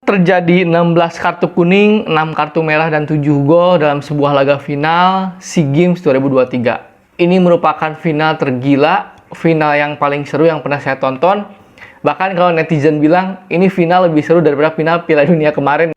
Terjadi 16 kartu kuning, 6 kartu merah, dan 7 gol dalam sebuah laga final SEA Games 2023. Ini merupakan final tergila, final yang paling seru yang pernah saya tonton. Bahkan kalau netizen bilang, ini final lebih seru daripada final Piala Dunia kemarin.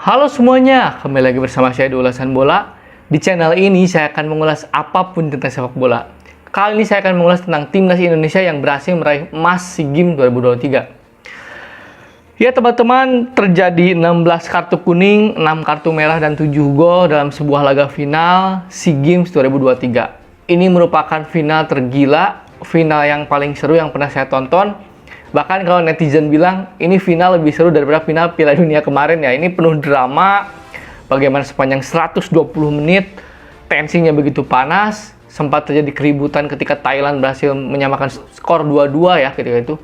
Halo semuanya, kembali lagi bersama saya di Ulasan Bola. Di channel ini saya akan mengulas apapun tentang sepak bola. Kali ini saya akan mengulas tentang timnas Indonesia yang berhasil meraih emas SEA Games 2023. Ya teman-teman, terjadi 16 kartu kuning, 6 kartu merah, dan 7 gol dalam sebuah laga final SEA Games 2023. Ini merupakan final tergila, final yang paling seru yang pernah saya tonton. Bahkan kalau netizen bilang, ini final lebih seru daripada final Piala Dunia kemarin ya. Ini penuh drama, bagaimana sepanjang 120 menit, tensinya begitu panas, sempat terjadi keributan ketika Thailand berhasil menyamakan skor 2-2 ya ketika itu.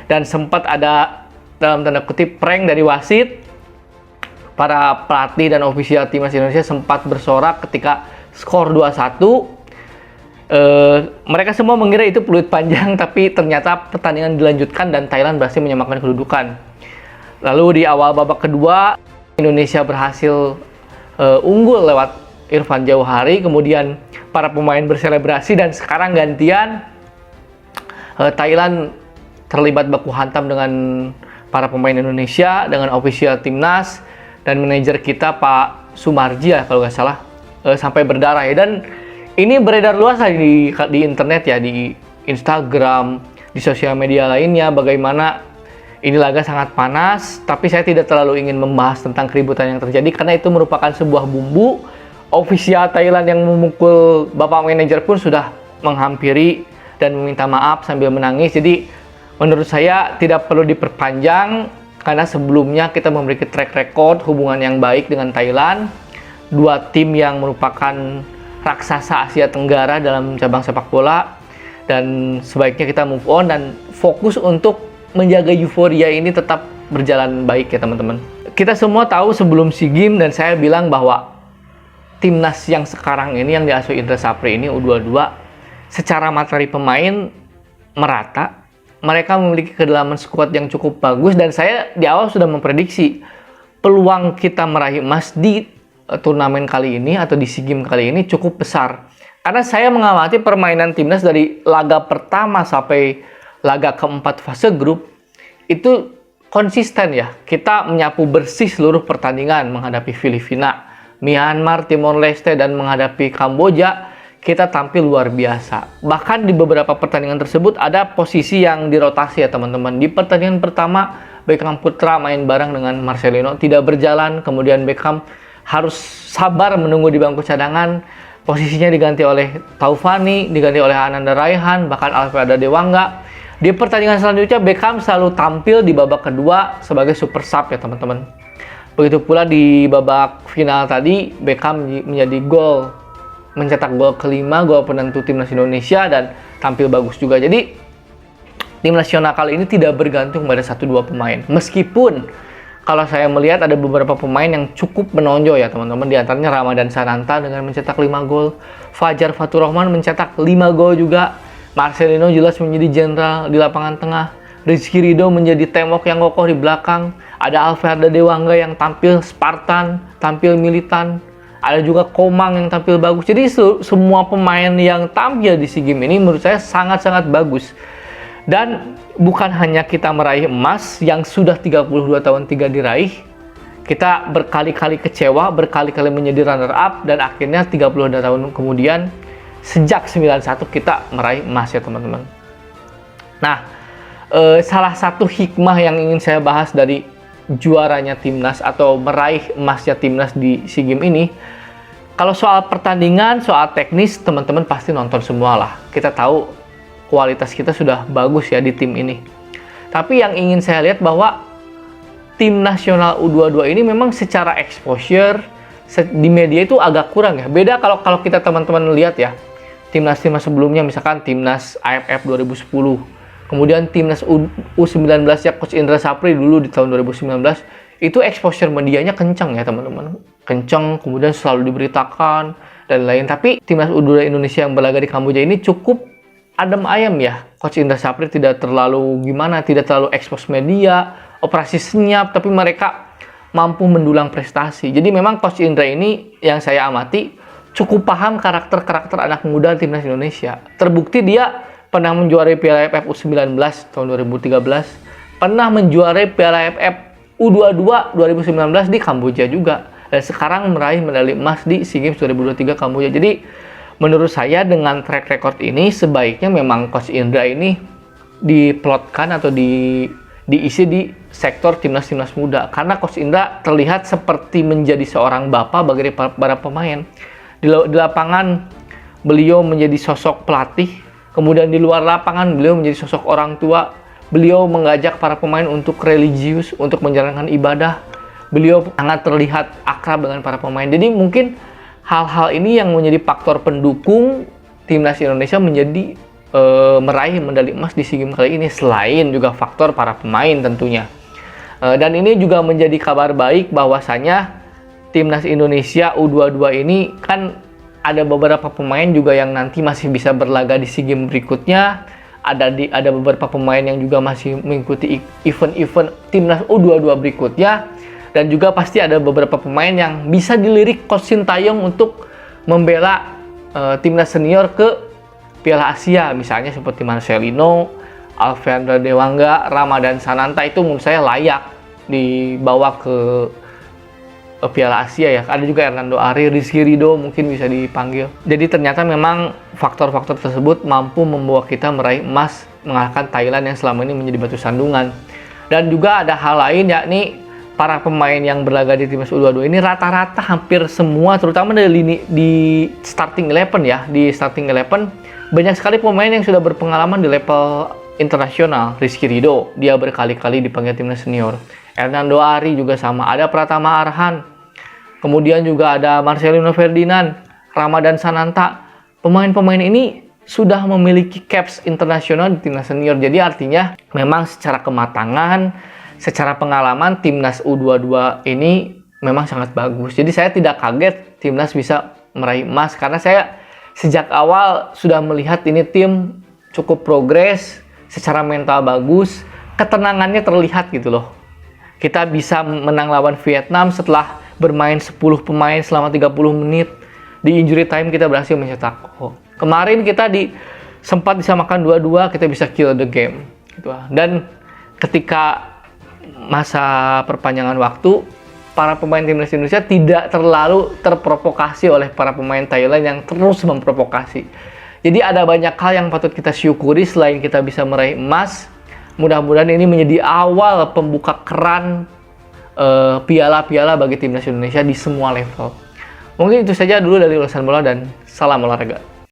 Dan sempat ada, dalam tanda kutip, prank dari wasit. Para pelatih dan ofisial timnas Indonesia sempat bersorak ketika skor 2-1. Mereka semua mengira itu peluit panjang, tapi ternyata pertandingan dilanjutkan dan Thailand berhasil menyamakan kedudukan. Lalu di awal babak kedua, Indonesia berhasil unggul lewat Irfan Jauhari, kemudian para pemain berselebrasi, dan sekarang gantian Thailand terlibat baku hantam dengan para pemain Indonesia, dengan ofisial timnas dan manajer kita Pak Sumarji ya kalau nggak salah, sampai berdarah ya. Dan ini beredar luas di internet ya, di Instagram, di sosial media lainnya, bagaimana ini laga sangat panas, tapi saya tidak terlalu ingin membahas tentang keributan yang terjadi karena itu merupakan sebuah bumbu. Ofisial Thailand yang memukul bapak manajer pun sudah menghampiri dan meminta maaf sambil menangis. Jadi menurut saya tidak perlu diperpanjang karena sebelumnya kita memiliki track record hubungan yang baik dengan Thailand, dua tim yang merupakan raksasa Asia Tenggara dalam cabang sepak bola, dan sebaiknya kita move on dan fokus untuk menjaga euforia ini tetap berjalan baik ya teman-teman. Kita semua tahu sebelum SEA Games, dan saya bilang bahwa timnas yang sekarang ini yang diasuh Indra Sapri ini U22 secara materi pemain merata. Mereka memiliki kedalaman skuad yang cukup bagus, dan saya di awal sudah memprediksi peluang kita meraih emas di turnamen kali ini atau di SEA Games kali ini cukup besar. Karena saya mengamati permainan timnas dari laga pertama sampai laga keempat fase grup itu konsisten ya. Kita menyapu bersih seluruh pertandingan menghadapi Filipina, Myanmar, Timor Leste, dan menghadapi Kamboja. Kita tampil luar biasa. Bahkan di beberapa pertandingan tersebut ada posisi yang dirotasi ya teman-teman. Di pertandingan pertama Beckham Putra main bareng dengan Marcelino, tidak berjalan. Kemudian Beckham harus sabar menunggu di bangku cadangan. Posisinya diganti oleh Taufani, diganti oleh Ananda Raihan, bahkan Alfredo Dewangga. Di pertandingan selanjutnya Beckham selalu tampil di babak kedua sebagai super sub ya teman-teman. Begitu pula di babak final tadi, Beckham mencetak gol kelima, gol penentu timnas Indonesia, dan tampil bagus juga. Jadi tim nasional kali ini tidak bergantung pada 1-2 pemain. Meskipun kalau saya melihat ada beberapa pemain yang cukup menonjol ya teman-teman. Di antaranya Ramadan Sananta dengan mencetak 5 gol. Fajar Faturrahman mencetak 5 gol juga. Marcelino jelas menjadi jenderal di lapangan tengah. Rizky Ridho menjadi tembok yang kokoh di belakang. Ada Alfredo Dewangga yang tampil Spartan, tampil militan. Ada juga Komang yang tampil bagus. Jadi semua pemain yang tampil di SEA Games ini menurut saya sangat-sangat bagus. Dan bukan hanya kita meraih emas yang sudah 32 tahun tidak diraih, kita berkali-kali kecewa, berkali-kali menjadi runner up, dan akhirnya 32 tahun kemudian sejak 91 kita meraih emas ya teman-teman. Nah, salah satu hikmah yang ingin saya bahas dari juaranya timnas atau meraih emasnya timnas di SEA Games ini, kalau soal pertandingan, soal teknis, teman-teman pasti nonton semua lah. Kita tahu kualitas kita sudah bagus ya di tim ini. Tapi yang ingin saya lihat bahwa tim nasional U22 ini memang secara exposure di media itu agak kurang ya. Beda kalau kita teman-teman lihat ya, timnas-timnas sebelumnya, misalkan timnas AFF 2010, kemudian timnas U19 ya Coach Indra Sapri dulu di tahun 2019, itu exposure medianya kencang ya teman-teman. Kencang, kemudian selalu diberitakan, dan lain. Tapi timnas U22 Indonesia yang berlaga di Kamboja ini cukup adem ayam ya. Coach Indra Sapri tidak terlalu tidak terlalu ekspos media, operasi senyap, tapi mereka mampu mendulang prestasi. Jadi memang Coach Indra ini yang saya amati cukup paham karakter-karakter anak muda timnas Indonesia. Terbukti dia pernah menjuarai Piala AFF U19 tahun 2013, pernah menjuarai Piala AFF U22 2019 di Kamboja juga, dan sekarang meraih medali emas di SEA Games 2023 Kamboja. Jadi menurut saya dengan track record ini sebaiknya memang Coach Indra ini diplotkan atau diisi di sektor timnas-timnas muda, karena Coach Indra terlihat seperti menjadi seorang bapak bagi para pemain. Di lapangan beliau menjadi sosok pelatih, kemudian di luar lapangan beliau menjadi sosok orang tua. Beliau mengajak para pemain untuk religius, untuk menjalankan ibadah. Beliau sangat terlihat akrab dengan para pemain. Jadi mungkin hal-hal ini yang menjadi faktor pendukung timnas Indonesia menjadi meraih medali emas di SEA Games kali ini, selain juga faktor para pemain tentunya. Dan ini juga menjadi kabar baik bahwasanya timnas Indonesia U22 ini kan ada beberapa pemain juga yang nanti masih bisa berlaga di SEA Games berikutnya. Ada beberapa pemain yang juga masih mengikuti event-event timnas U22 berikutnya, dan juga pasti ada beberapa pemain yang bisa dilirik Coach Sintayong untuk membela timnas senior ke Piala Asia, misalnya seperti Marcelino, Alvendra Dewangga, Ramadan Sananta. Itu menurut saya layak dibawa ke Piala Asia ya. Ada juga Hernando Ari, Rizky Ridho mungkin bisa dipanggil. Jadi ternyata memang faktor-faktor tersebut mampu membawa kita meraih emas, mengalahkan Thailand yang selama ini menjadi batu sandungan. Dan juga ada hal lain, yakni para pemain yang berlaga di timnas U22 ini rata-rata hampir semua, terutama di starting 11 ya, di starting 11 banyak sekali pemain yang sudah berpengalaman di level internasional. Rizky Ridho, dia berkali-kali dipanggil timnas senior. Hernando Ari juga sama, ada Pratama Arhan, kemudian juga ada Marcelino Ferdinand, Ramadan Sananta. Pemain-pemain ini sudah memiliki caps internasional di timnas senior. Jadi artinya memang secara kematangan, secara pengalaman timnas U22 ini memang sangat bagus. Jadi saya tidak kaget timnas bisa meraih emas, karena saya sejak awal sudah melihat ini tim cukup progres, secara mental bagus, ketenangannya terlihat gitu loh. Kita bisa menang lawan Vietnam setelah bermain 10 pemain selama 30 menit. Di injury time kita berhasil mencetak gol. Kemarin kita sempat disamakan 2-2, kita bisa kill the game gitu. Dan ketika masa perpanjangan waktu, para pemain timnas Indonesia tidak terlalu terprovokasi oleh para pemain Thailand yang terus memprovokasi. Jadi ada banyak hal yang patut kita syukuri selain kita bisa meraih emas. Mudah-mudahan ini menjadi awal pembuka keran piala-piala bagi timnas Indonesia di semua level. Mungkin itu saja dulu dari ulasan bola, dan salam olahraga.